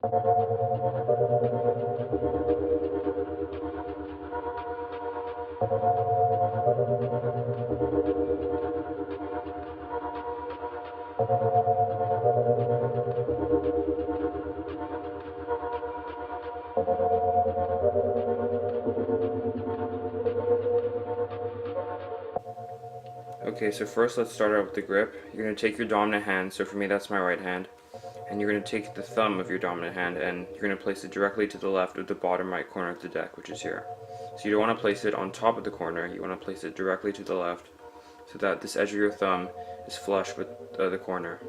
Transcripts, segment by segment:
Okay, so first let's start out with the grip. You're going to take your dominant hand, so for me that's my right hand, and you're going to take the thumb of your dominant hand and you're going to place it directly to the left of the bottom right corner of the deck, which is here. So you don't want to place it on top of the corner, you want to place it directly to the left so that this edge of your thumb is flush with the corner.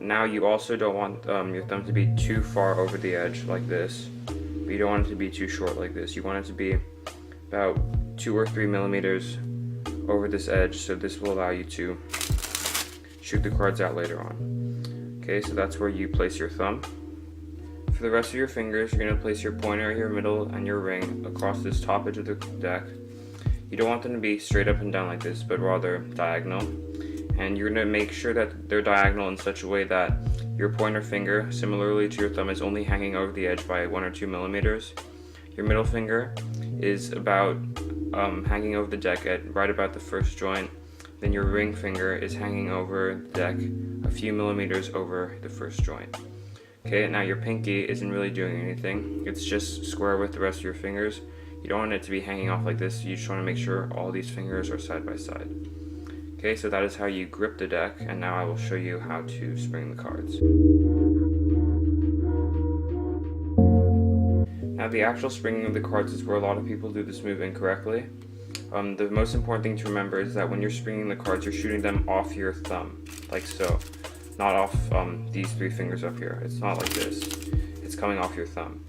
Now you also don't want your thumb to be too far over the edge like this, but you don't want it to be too short like this. You want it to be about 2 or 3 millimeters over this edge, so this will allow you to shoot the cards out later on. Okay, so that's where you place your thumb. For the rest of your fingers, you're going to place your pointer, your middle, and your ring across this top edge of the deck. You don't want them to be straight up and down like this, but rather diagonal. And you're going to make sure that they're diagonal in such a way that your pointer finger, similarly to your thumb, is only hanging over the edge by 1 or 2 millimeters. Your middle finger is about hanging over the deck at right about the first joint. Then your ring finger is hanging over the deck a few millimeters over the first joint. Okay, now your pinky isn't really doing anything. It's just square with the rest of your fingers. You don't want it to be hanging off like this. You just want to make sure all these fingers are side by side. Okay, so that is how you grip the deck, and now I will show you how to spring the cards. Now the actual springing of the cards is where a lot of people do this move incorrectly. The most important thing to remember is that when you're springing the cards, you're shooting them off your thumb, like so. Not off these 3 fingers up here. It's not like this. It's coming off your thumb.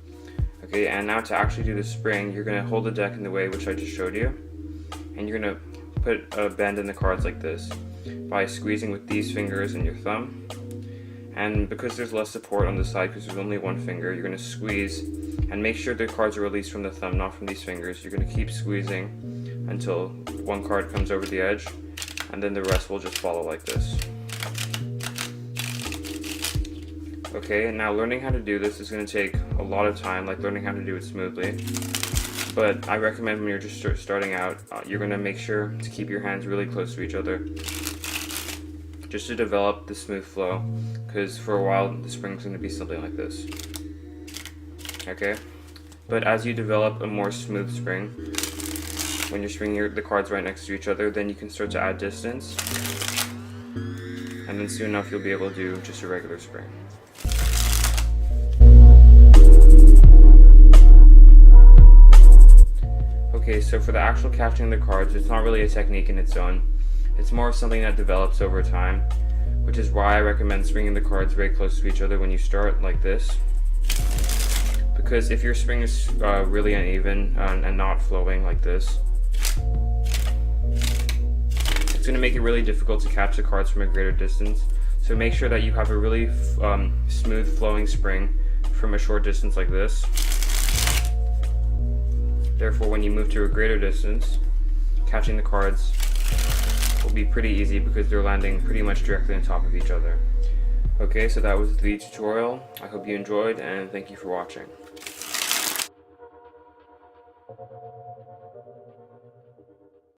Okay, and now to actually do the spring, you're going to hold the deck in the way which I just showed you, and you're going to put a bend in the cards like this by squeezing with these fingers and your thumb. And because there's less support on the side, because there's only 1 finger, you're going to squeeze and make sure the cards are released from the thumb, not from these fingers. You're going to keep squeezing until 1 card comes over the edge, and then the rest will just follow like this. Okay, and now learning how to do this is going to take a lot of time, like learning how to do it smoothly. But I recommend when you're just starting out, you're going to make sure to keep your hands really close to each other, just to develop the smooth flow, because for a while the spring's going to be something like this. Okay, but as you develop a more smooth spring, when you're springing the cards right next to each other, then you can start to add distance, and then soon enough you'll be able to do just a regular spring. Okay, so for the actual catching the cards, it's not really a technique in its own. It's more of something that develops over time, which is why I recommend springing the cards very close to each other when you start like this. Because if your spring is really uneven and not flowing like this, it's going to make it really difficult to catch the cards from a greater distance. So make sure that you have a really smooth flowing spring from a short distance like this. Therefore, when you move to a greater distance, catching the cards will be pretty easy because they're landing pretty much directly on top of each other. Okay, so that was the tutorial. I hope you enjoyed, and thank you for watching.